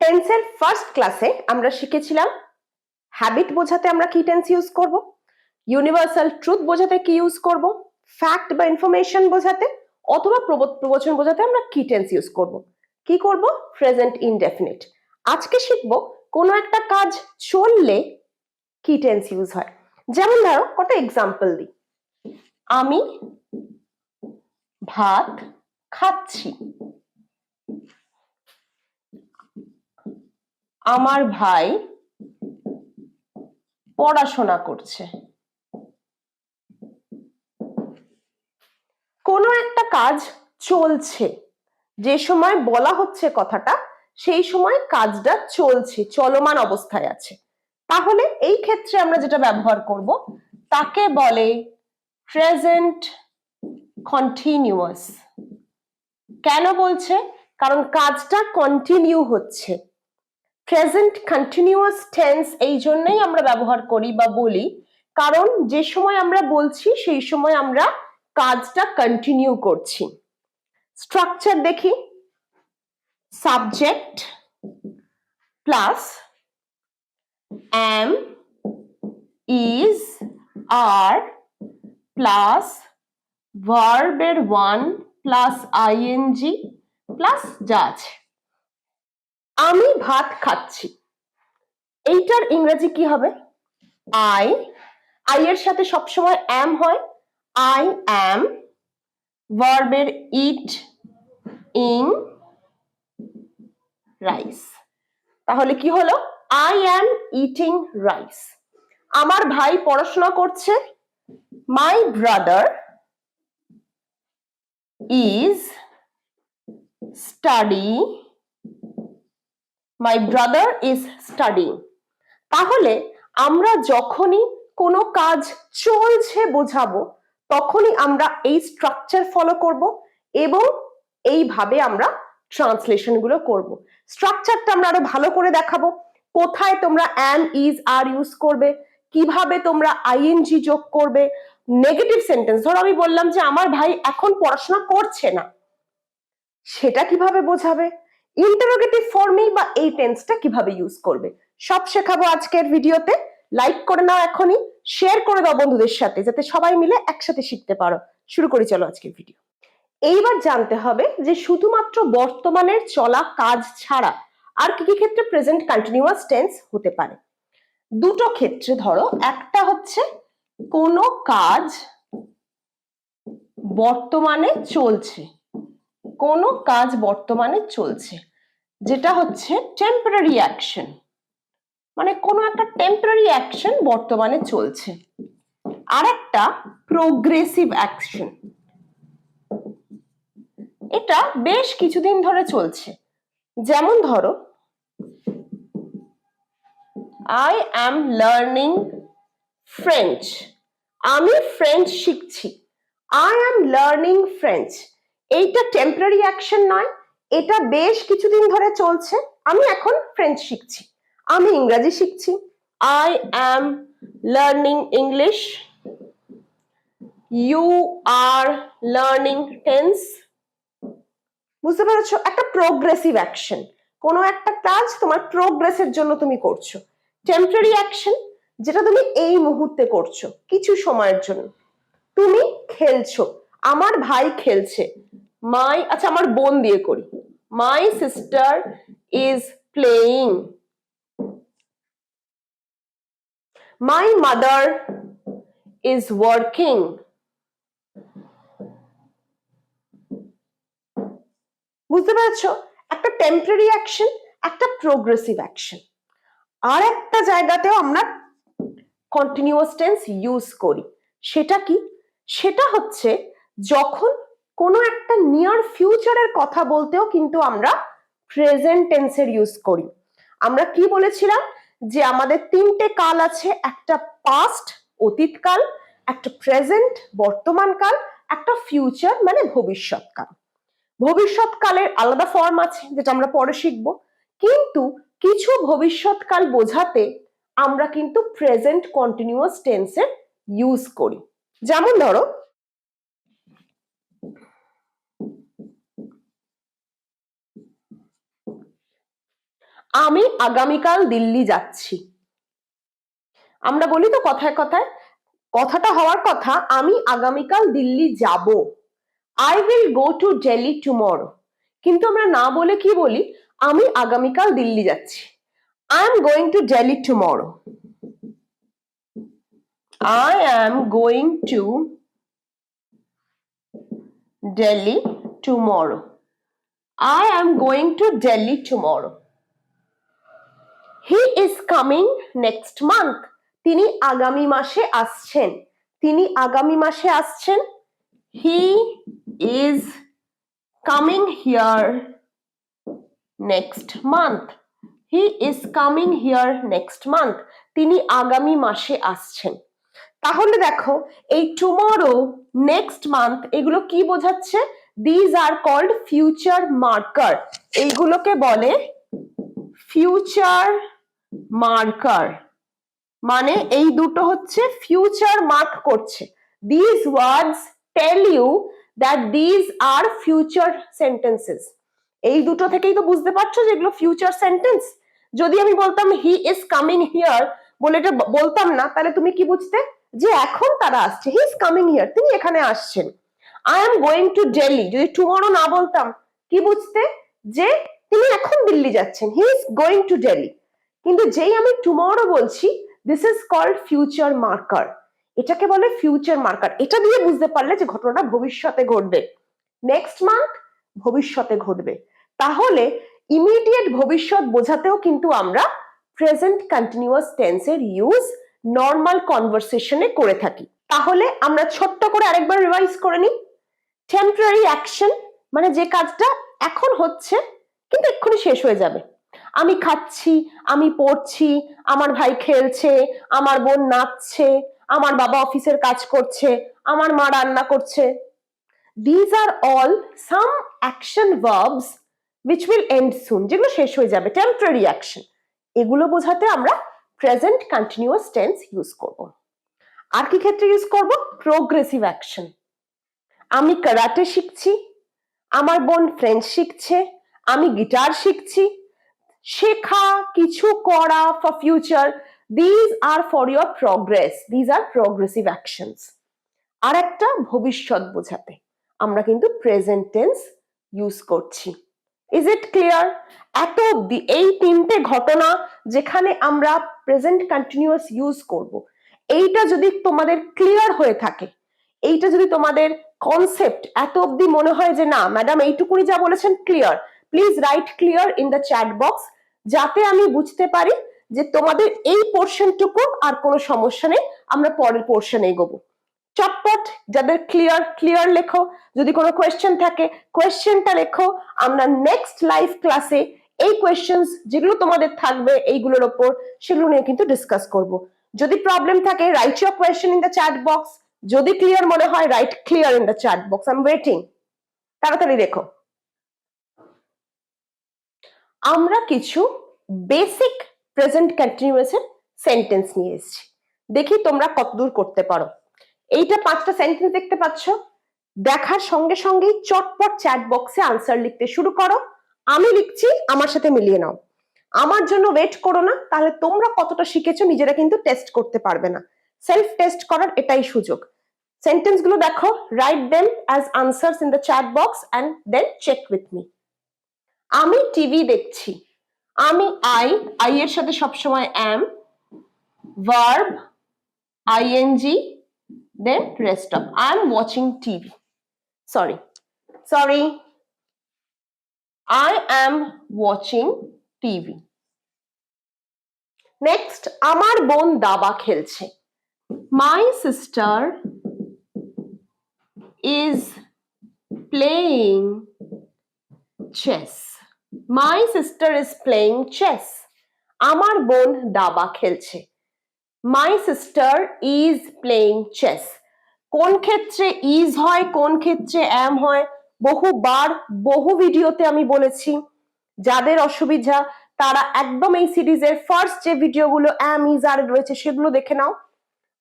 টেন্সের ফার্স্ট ক্লাসে আমরা শিখেছিলাম হ্যাবিট বোঝাতে আমরা কি টেন্স ইউজ করব, ইউনিভার্সাল ট্রুথ বোঝাতে কি ইউজ করব, ফ্যাক্ট বা ইনফরমেশন বোঝাতে অথবা প্রবচন বোঝাতে আমরা কি টেন্স ইউজ করব। কি করব? Present indefinite. আজকে শিখব কোনো একটা কাজ চললে কি টেন্স ইউজ হয়। যেমন ধরো কত এক্সাম্পল দিই। আমি ভাত খাচ্ছি, আমার ভাই পড়াশোনা করছে। কোনো একটা কাজ চলছে, যে সময় বলা হচ্ছে কথাটা সেই সময় কাজটা চলছে, চলমান অবস্থায় আছে। তাহলে এই ক্ষেত্রে আমরা যেটা ব্যবহার করব তাকে বলে প্রেজেন্ট কন্টিনিউয়াস। কেন বলছে? কারণ কাজটা কন্টিনিউ হচ্ছে। প্রেজেন্ট কন্টিনিউয়াস টেন্স এই জন্যই আমরা ব্যবহার করি বা বলি, কারণ যে সময় আমরা বলছি সেই সময় আমরা কাজটা কন্টিনিউ করছি। স্ট্রাকচার দেখি, subject plus am, is, are plus ভার্বের ওয়ান প্লাস ing প্লাস যা আছে। আমি ভাত খাচ্ছি, এইটার ইংরেজি কি হবে? আই এর সাথে সবসময় am হয়। আই am, ভার্বের ইট, ইং, রাইস। তাহলে কি হলো? I am eating rice. আমার ভাই পড়াশোনা করছে, মাই ব্রাদার ইজ স্টাডিং। তাহলে আমরা যখনই কোনো কাজ চলছে বোঝাবো তখনই আমরা এই স্ট্রাকচার ফলো করব এবং এইভাবে আমরা ট্রান্সলেশন গুলো করব। স্ট্রাকচারটা আমরা আরো ভালো করে দেখাবো, কোথায় তোমরা am, is, are ইউজ করবে, কিভাবে তোমরা আইএনজি যোগ করবে। নেগেটিভ সেন্টেন্স, ধরো আমি বললাম যে আমার ভাই এখন পড়াশোনা করছে না, সেটা কিভাবে বোঝাবে, ইন্টারোগেটিভ ফর্মে বা এই টেন্সটা কিভাবে ইউজ করবে, সব শেখাবো আজকের ভিডিওতে। লাইক করে নাও এখনই, শেয়ার করে দাও বন্ধুদের সাথে যাতে সবাই মিলে একসাথে শিখতে পারো। শুরু করি চলো আজকের ভিডিও। এইবার জানতে হবে যে শুধুমাত্র বর্তমানের চলা কাজ ছাড়া আর কি কি ক্ষেত্রে প্রেজেন্ট কন্টিনিউয়াস টেন্স হতে পারে। দুটো ক্ষেত্রে, ধরো একটা হচ্ছে কোনো কাজ বর্তমানে চলছে, কোনো কাজ বর্তমানে চলছে, যেটা হচ্ছে টেম্পোরারি অ্যাকশন, মানে কোনো একটা টেম্পোরারি অ্যাকশন বর্তমানে চলছে। আর একটা প্রোগ্রেসিভ অ্যাকশন, এটা বেশ কিছুদিন ধরে চলছে। যেমন ধরো আই অ্যাম লার্নিং ফ্রেঞ্চ, আমি ফ্রেঞ্চ শিখছি। আই অ্যাম লার্নিং ফ্রেঞ্চ, এইটা টেম্পোরারি অ্যাকশন নয়, এটা বেশ কিছুদিন ধরে চলছে। আমি এখন ফ্রেঞ্চ শিখছি, আমি ইংরেজি শিখছি। I am learning English, you are learning tense. বুঝতে পেরেছো? একটা প্রোগ্রেসিভ অ্যাকশন, কোনো একটা কাজ তোমার প্রোগ্রেসের জন্য তুমি করছো। টেম্পোরারি অ্যাকশন, যেটা তুমি এই মুহূর্তে করছো কিছু সময়ের জন্য। তুমি খেলছো, আমার ভাই খেলছে। আচ্ছা আমার বোন দিয়ে করি, my sister is playing, my mother is working. বুঝতে পেরেছো? একটা টেম্পোরারি অ্যাকশন, একটা প্রোগ্রেসিভ অ্যাকশন। আর একটা জায়গাতেও আমরা কন্টিনিউয়াস টেন্স ইউজ করি, সেটা কি? সেটা হচ্ছে যখন কোনো একটা নিয়ার ফিউচারের কথা বলতেও কিন্তু আমরা প্রেজেন্ট টেন্সের ইউজ করি। আমরা কি বলেছিলাম যে আমাদের তিনটে কাল আছে, একটা পাস্ট অতীতকাল, একটা প্রেজেন্ট বর্তমান কাল, একটা ফিউচার মানে ভবিষ্যৎকাল। ভবিষ্যৎকালের আলাদা ফর্ম আছে যেটা আমরা পরে শিখব, কিন্তু কিছু ভবিষ্যৎকাল বোঝাতে আমরা কিন্তু প্রেজেন্ট কন্টিনিউয়াস টেন্সের ইউজ করি। যেমন ধরো আমি আগামীকাল দিল্লি যাচ্ছি। আমরা বলি তো কথায় কথায়, কথাটা হওয়ার কথা আমি আগামীকাল দিল্লি যাব। I will go to Delhi tomorrow. কিন্তু আমরা না বলে কি বলি, আমি আগামীকাল দিল্লি যাচ্ছি। I am going to Delhi tomorrow. I am going to Delhi tomorrow. I am going to Delhi tomorrow. He is coming next month. তিনি আগামী মাসে আসছেন। তিনি আগামী মাসে আসছেন। He is coming here next month. He is coming here next month. তিনি আগামী মাসে আসছেন। তাহলে দেখো এই টুমরো, নেক্সট মান্থ এগুলো কি বোঝাচ্ছে? These are called future marker. এইগুলোকে বলে ফিউচার মার্কার। মানে এই দুটো হচ্ছে ফিউচার মার্ক করছে। These words tell you that these are future sentences. এই দুটো থেকেই তো বুঝতে পারছো যে এগুলো ফিউচার সেন্টেন্স। যদি আমি বলতাম হি ইজ কামিং হিয়ার বলে এটা বলতাম না, তাহলে তুমি কি বুঝতে? যে এখন তারা আসছে, হি ইজ কামিং হিয়ার, তিনি এখানে আসছেন। I am going to Delhi যদি টুমরো না বলতাম, কি বুঝতে? যে তিনি এখন দিল্লি যাচ্ছেন, he is going to Delhi. কিন্তু যেই আমি টুমরো বলছি, this is called future marker. এটাকে বলে ফিউচার মার্কার। এটা দিয়ে বুঝতে পারলে যে ঘটনাটা ভবিষ্যতে ঘটবে। নেক্সট মান্থ ভবিষ্যতে ঘটবে। তাহলে ইমিডিয়েট ভবিষ্যৎ বোঝাতেও কিন্তু আমরা প্রেজেন্ট কন্টিনিউয়াস টেন্সের ইউজ নর্মাল কনভারসেশনে করে থাকি। তাহলে আমরা ছোট্ট করে আরেকবার রিভাইজ করে নিই। টেম্পোরারি অ্যাকশন মানে যে কাজটা এখন হচ্ছে কিন্তু এক্ষুনি শেষ হয়ে যাবে। আমি খাচ্ছি, আমি পড়ছি, আমার ভাই খেলছে, আমার বোন নাচছে, আমার বাবা অফিসের কাজ করছে, আমার মা রান্না করছে। These are all some action verbs which will end soon, যেগুলো শেষ হয়ে যাবে, টেম্পোরারি অ্যাকশন। এগুলো বোঝাতে আমরা প্রেজেন্ট কন্টিনিউয়াস টেন্স ইউজ করব। আর কি ক্ষেত্রে ইউজ করব? Progressive action. আমি কারাটে শিখছি, আমার বোন ফ্রেঞ্চ শিখছে, আমি গিটার শিখছি। শেখা, কিছু করা for future, these are for your progress, these are progressive actions. আর একটা ভবিষ্যৎ বোঝাতে আমরা কিন্তু প্রেজেন্ট টেন্স ইউজ করছি। Is it clear? এত অব্দি এই তিনটে ঘটনা যেখানে আমরা প্রেজেন্ট কন্টিনিউয়াস ইউজ করব, এইটা যদি তোমাদের ক্লিয়ার হয়ে থাকে, এইটা যদি তোমাদের কনসেপ্ট এত অব্দি মনে হয় যে না ম্যাডাম এইটুকুনি যা বলেছেন clear, please write clear in the chat box, যাতে আমি বুঝতে পারি যে তোমাদের এই পোর্শনটুকু আর কোনো সমস্যা নেই, আমরা পরের পোর্শনে এগোবো। চটপট যাদের ক্লিয়ার ক্লিয়ার লেখো, যদি কোনো কোয়েশ্চেন থাকে কোয়েশ্চেনটা লেখো। আমরা নেক্সট লাইভ ক্লাসে এই কোয়েশ্চেন্স যেগুলো তোমাদের থাকবে এইগুলোর ওপর, সেগুলো নিয়ে কিন্তু ডিসকাস করব। যদি প্রবলেম থাকে right your question in the chat box, যদি ক্লিয়ার মনে হয় right clear in the chat box. I am waiting, তাড়াতাড়ি লেখো। আমরা কিছু বেসিক প্রেজেন্ট কন্টিনিউয়াসের সেন্টেন্স নিয়ে এসেছি, দেখি তোমরা কতদূর করতে পারো। এইটা 5টা সেন্টেন্স দেখতে পাচ্ছ, দেখার সঙ্গে সঙ্গেই চটপট চ্যাট বক্সে আনসার লিখতে শুরু করো। আমি লিখছি, আমার সাথে মিলিয়ে নাও। আমার জন্য ওয়েট করো না, তাহলে তোমরা কতটা শিখেছো নিজেরা কিন্তু টেস্ট করতে পারবে না। সেলফ টেস্ট করার এটাই সুযোগ। সেন্টেন্স গুলো দেখো, write them as answers in the chat box and then check with me. আমি টিভি দেখছি। আমি আই এর সাথে সবসময় am, verb, ing, then rest of. I'm watching TV. Sorry. I am watching TV. Next, আমার বোন দাবা খেলছে। My sister is playing chess. My sister is playing chess. আমার বোন দাবা খেলছে। My sister is playing chess. কোন ক্ষেত্রে is হয়, কোন ক্ষেত্রে am হয়, বহুবার বহু ভিডিওতে আমি বলেছি। যাদের অসুবিধা তারা একদম এই সিরিজের ফার্স্ট যে ভিডিওগুলো am, is, are রয়েছে সেগুলো দেখে নাও।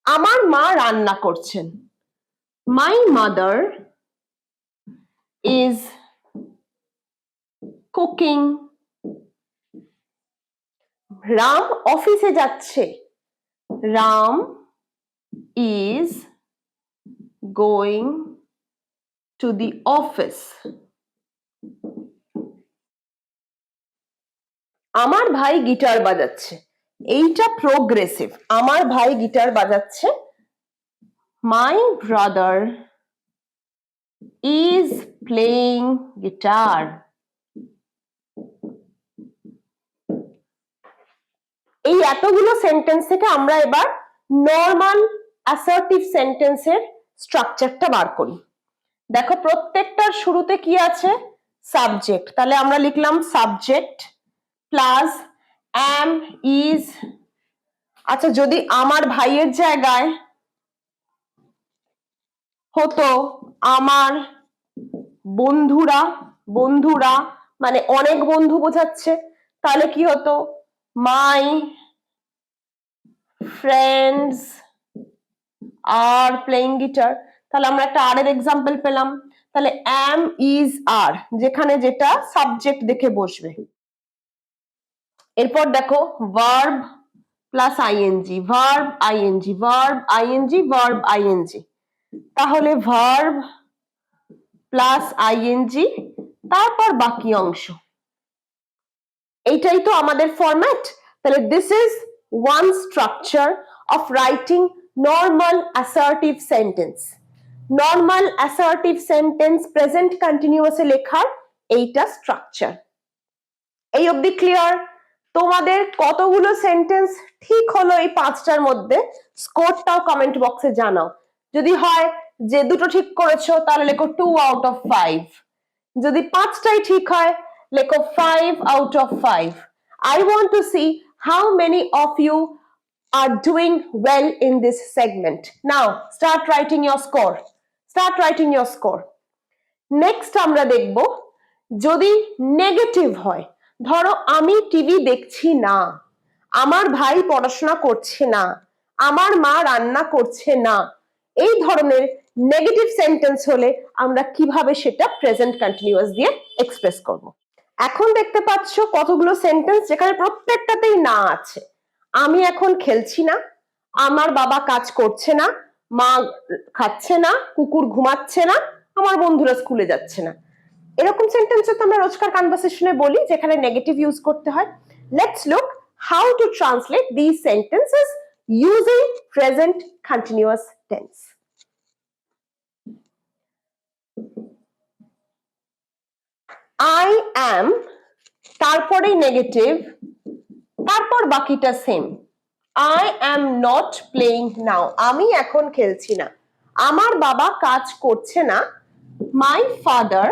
আমার মা রান্না করছেন। My mother is cooking. Ram অফিসে যাচ্ছে, Ram is going to the office. আমার ভাই গিটার বাজাচ্ছে, এইটা প্রোগ্রেসিভ। আমার ভাই গিটার বাজাচ্ছে, my brother is playing guitar. এই এতগুলো সেন্টেন্স থেকে আমরা এবার নর্মাল অ্যাসার্টিভ সেন্টেন্সের স্ট্রাকচারটা বার করি। দেখো প্রত্যেকটার শুরুতে কি আছে? সাবজেক্ট। তাহলে আমরা লিখলাম সাবজেক্ট প্লাস am is। আচ্ছা, যদি আমার ভাইয়ের জায়গায় হতো আমার বন্ধুরা, বন্ধুরা মানে অনেক বন্ধু বোঝাচ্ছে, তাহলে কি হতো? My friends are playing guitar. তাহলে আমরা একটা আর এর এক্সাম্পল পেলাম। তাহলে am is are, যেখানে যেটা সাবজেক্ট দেখে বসবে। এরপর দেখো verb plus ING, verb ING, verb ING, verb ING. তাহলে ভার্ব প্লাস আইএনজি, তারপর বাকি অংশ। এইটাই তো আমাদের ফরম্যাট। তাহলে this is one structure of writing normal assertive sentence. Normal assertive sentence present কন্টিনিউয়াসে লেখার এইটা স্ট্রাকচার। এই অবধি ক্লিয়ার? তোমাদের কতগুলো সেন্টেন্স ঠিক হলো এই পাঁচটার মধ্যে? স্কোরটাও কমেন্ট বক্সে জানাও। যদি হয় যে দুটো ঠিক করেছো তাহলে লেখো 2 out of 5। যদি পাঁচটাই ঠিক হয় লেখো 5 out of 5। I want to see how many of you are doing well in this segment. Now start writing your score. Start writing your score. Next আমরা দেখব যদি নেগেটিভ হয়। ধরো আমি টিভি দেখছি না, আমার ভাই পড়াশোনা করছে না, আমার মা রান্না করছে না, এই ধরনের নেগেটিভ সেন্টেন্স হলে আমরা কিভাবে সেটা প্রেজেন্ট কন্টিনিউয়াস দিয়ে এক্সপ্রেস করব। এখন দেখতে পাচ্ছ কতগুলো সেন্টেন্স যেখানে প্রত্যেকটাতেই না আছে। আমি এখন খেলছি না, আমার বাবা কাজ করছে না, মা খাচ্ছে না, কুকুর ঘুমাচ্ছে না, আমার বন্ধুরা স্কুলে যাচ্ছে না। এরকম সেন্টেন্স তো আমরা রোজকার কনভারসেশনে বলি যেখানে নেগেটিভ ইউজ করতে হয়। Let's look how to translate this sentences using present continuous tense. I am, তারপরে নেগেটিভ, তারপর বাকিটা same. I am not playing now, আমি এখন খেলছি না। আমার বাবা কাজ করছে না, my father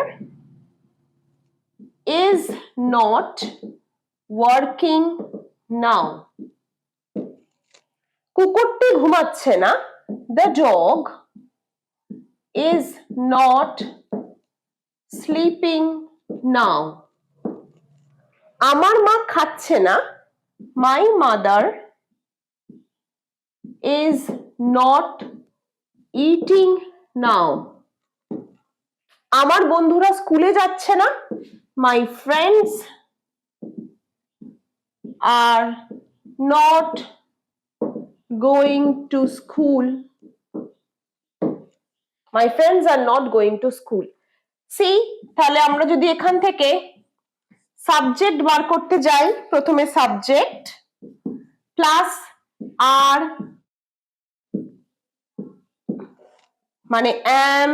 is not working now. কুকুরটি ঘুমাচ্ছে না, the dog is not sleeping now. আমার মা খাচ্ছে না, my mother is not eating now. আমার বন্ধুরা স্কুলে যাচ্ছে না, my friends are not going to school. My friends are not going to school. See, তাহলে আমরা যদি এখান থেকে সাবজেক্ট বার করতে যাই, প্রথমে সাবজেক্ট প্লাস আর মানে am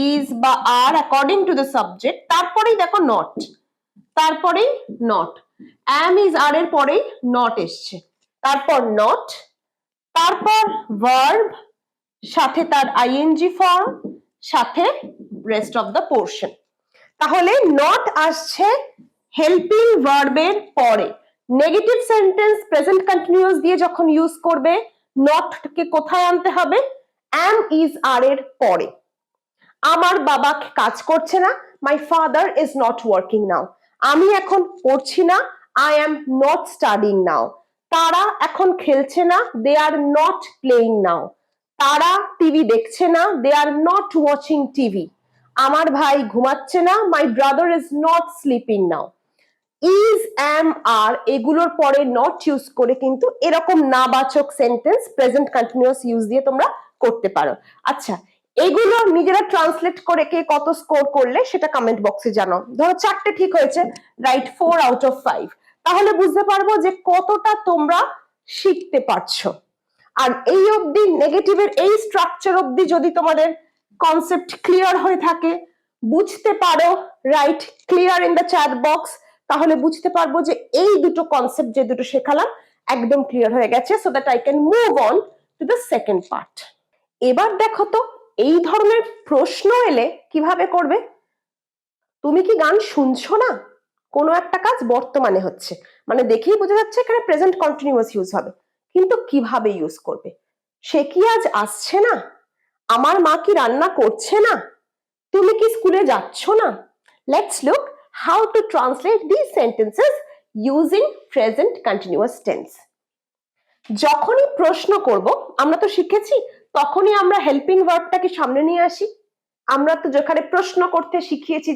is বা are according to the subject, তারপরেই দেখো not, তারপরেই not, am is are এর পরেই not এসছে, তারপর not, তারপর verb সাথে তার ing ফর্ম সাথে rest of the portion। তাহলে not আসছে হেল্পিং ভার্বের পরে। নেগেটিভ সেন্টেন্স প্রেজেন্ট কন্টিনিউয়াস দিয়ে যখন ইউজ করবে not কে কোথায় আনতে হবে? am is are এর পরে। আমার বাবা কাজ করছে না, my father is not working now. আমি এখন পড়ছি না, I am not studying now. তারা এখন খেলছে না, they are not playing now. তারা টিভি দেখছে না, they are not watching TV. আমার ভাই ঘুমাচ্ছে না, my brother is not sleeping now. Is, am, are এগুলোর পরে নট ইউজ করে কিন্তু এরকম নাবাচক সেন্টেন্স প্রেজেন্ট কন্টিনিউয়াস ইউজ দিয়ে তোমরা করতে পারো। আচ্ছা, এগুলো নিজেরা ট্রান্সলেট করে কে কত স্কোর করলে সেটা কমেন্ট বক্সে জানাও। ধরো 4টে ঠিক হয়েছে, রাইট 4 আউট অফ 5, তাহলে বুঝতে পারবো যে কতটা তোমরা শিখতে পারছো। আর এই অবধি নেগেটিভের এই স্ট্রাকচার অবধি যদি তোমাদের কনসেপ্ট ক্লিয়ার হয়ে থাকে, বুঝতে পারো, right clear in the chat box, তাহলে বুঝতে পারবো যে এই দুটো কনসেপ্ট যে দুটো শেখালাম একদম ক্লিয়ার হয়ে গেছে, so that I can move on to the second part. এবার দেখো তো এই ধরনের প্রশ্ন এলে কিভাবে করবে। তুমি কি গান শুনছো না? কোনো একটা কাজ বর্তমানে হচ্ছে, মানে দেখেই বোঝা যাচ্ছে এখানে প্রেজেন্ট কন্টিনিউয়াস ইউজ হবে, কিন্তু কিভাবে ইউজ করবে? সে কি আজ আসছে না? আমার মা কি রান্না করছে না? তুমি কি স্কুলে যাচ্ছ না? Let's look how to translate this sentences using present continuous tense. যখনই প্রশ্ন করব, আমরা তো শিখেছি তখনই আমরা হেল্পিং ভার্বটাকে সামনে নিয়ে আসি। আমরা তো যেখানে প্রশ্ন করতে শিখিয়েছি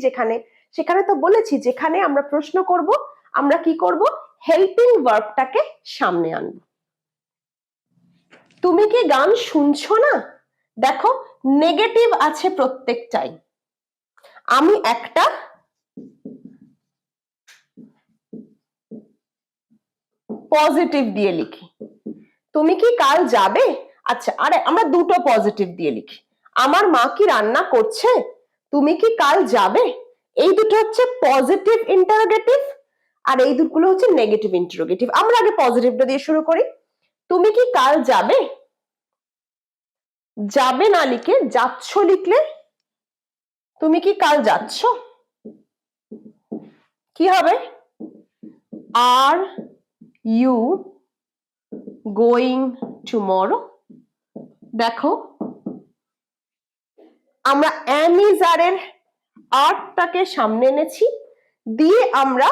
সেখানে তো বলেছি যেখানে আমরা প্রশ্ন করব আমরা কি করব, হেল্পিং ভার্বটাকে সামনে আনব। তুমি কি গান শুনছো না? দেখো নেগেটিভ আছে প্রত্যেকটাই, আমি একটা পজিটিভ দিয়ে লিখি। তুমি কি কাল যাবে? আচ্ছা, আরে আমরা দুটো পজিটিভ দিয়ে লিখি। আমার মা কি রান্না করছে? তুমি কি কাল যাবে? এই দুটো হচ্ছে পজিটিভ ইন্টারোগেটিভ, আর এই দুটোগুলো হচ্ছে নেগেটিভ ইন্টারোগেটিভ। আমরা আগে পজিটিভটা দিয়ে শুরু করি। তুমি কি কাল যাবে? যাবে না লিখে যাচ্ছ লিখলে, তুমি কি কাল যাচ্ছ? কি হবে? Are you going tomorrow? দেখো আমরা am is are এর আরটাকে সামনে এনেছি, দিয়ে আমরা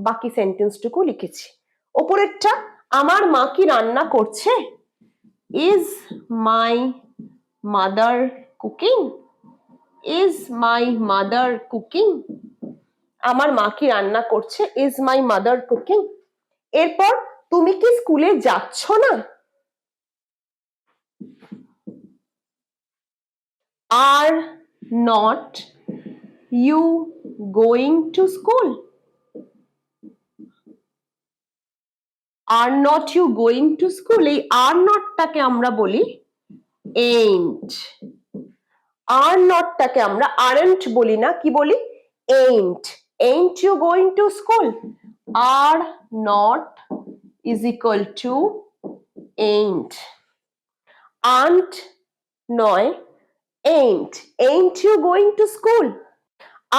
বাকি সেন্টেন্সটুকু লিখেছি। ওপরেরটা আমার মা কি রান্না করছে? Is my mother cooking? Is my mother cooking? আমার মা কি রান্না করছে? Is my mother cooking? এরপর তুমি কি স্কুলে যাচ্ছ না? Are not you going to school? Are not you going to school, এই আর নটটাকে আমরা বলি ain't। আর নটটাকে আমরা aren't বলি না, কি বলি? ain't। ain't you going to school? are not is equal to ain't। aren't নয়, ain't। ain't you going to school?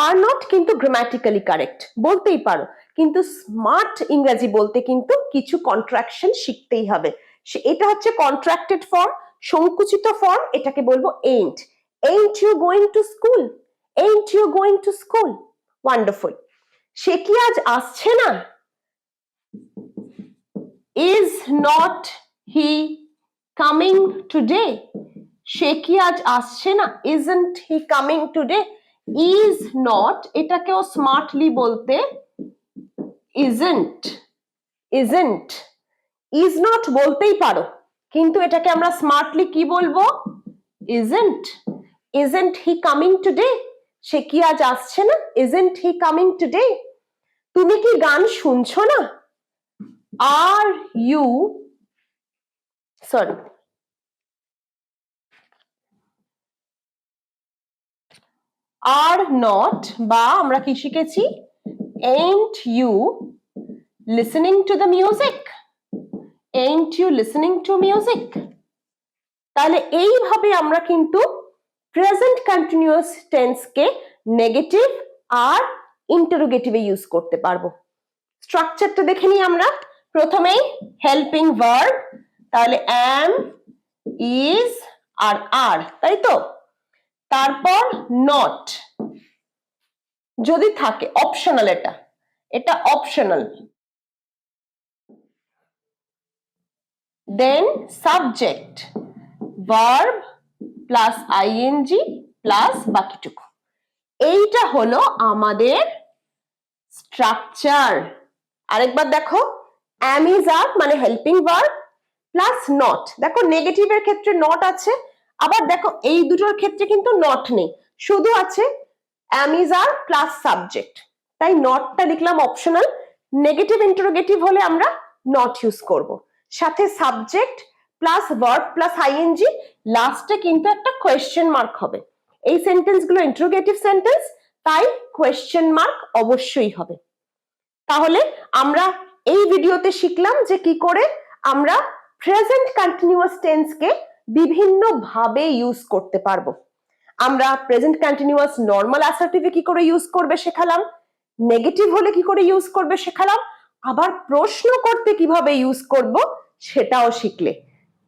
Are not কিন্তু গ্রামাটিক্যালি কারেক্ট, বলতেই পারো, কিন্তু স্মার্ট ইংরেজি বলতে কিন্তু কিছু কন্ট্রাকশন শিখতেই হবে। এটা হচ্ছে কন্ট্রাক্টেড ফর্ম, সংকুচিত ফর্ম, এটাকে বলবো ain't। ain't you going to school? ain't you going to school? Wonderful. সে কি আজ আসছে না? is not he coming today? সে কি আজ আসছে না? isn't he coming today? is not এটাকেও স্মার্টলি বলতে isn't। isn't is not বলতেই পারো, কিন্তু এটাকে আমরা স্মার্টলি কি বলবো? isn't। isn't he coming today? সে কি আজ আসছে না? isn't he coming today? তুমি কি গান শুনছো না? are you sorry are not, বা আমরা কি শিখেছি? ain't you listening to the music? ain't you listening to music? তাহলে এইভাবে আমরা কিন্তু প্রেজেন্ট কন্টিনিউয়াস টেন্স কে নেগেটিভ আর ইন্টারোগেটিভে ইউজ করতে পারবো। স্ট্রাকচারটা দেখে নিই আমরা। প্রথমেই হেল্পিং ভার্ব, তাহলে am, is আর are, তাই তো? তারপর নট যদি থাকে, অপশনাল, এটা optional. Then subject, verb plus ING plus বাকিটুকু। এইটা হলো আমাদের স্ট্রাকচার। আরেকবার দেখো, am is are মানে হেল্পিং ভার্ব প্লাস নট। দেখো নেগেটিভের ক্ষেত্রে নট আছে, আবার দেখো এই দুটোর ক্ষেত্রে কিন্তু নট নেই, শুধু আছে am is are plus subject. তাই নটটা লিখলাম অপশনাল। নেগেটিভ ইন্টারোগেটিভ হলে আমরা নট ইউজ করব। সাথে subject plus verb plus ING, লাস্টে কিন্তু একটা কোয়েশ্চেন মার্ক হবে। এই সেন্টেন্স গুলো ইন্টারোগেটিভ সেন্টেন্স, তাই কোয়েশ্চেন মার্ক অবশ্যই হবে। তাহলে আমরা এই ভিডিওতে শিখলাম যে কি করে আমরা প্রেজেন্ট কন্টিনিউয়াস টেন্সকে বিভিন্ন ভাবে ইউজ করতে পারবো। আমরা প্রেজেন্ট কন্টিনিউয়াস নর্মাল অ্যাসার্টিভে কি করে ইউজ করবে শেখালাম, নেগেটিভ হলে কি করে ইউজ করবে শেখালাম, আবার প্রশ্ন করতে কিভাবে ইউজ করব সেটাও শিখলে।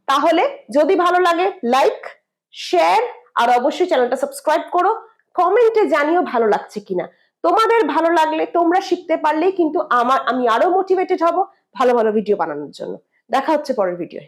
তাহলে যদি ভালো লাগে লাইক, শেয়ার আর অবশ্যই চ্যানেলটা সাবস্ক্রাইব করো। কমেন্টে জানিও ভালো লাগছে কিনা। তোমাদের ভালো লাগলে, তোমরা শিখতে পারলেই কিন্তু আমি আরো মোটিভেটেড হব ভালো ভালো ভিডিও বানানোর জন্য। দেখা হচ্ছে পরের ভিডিওয়।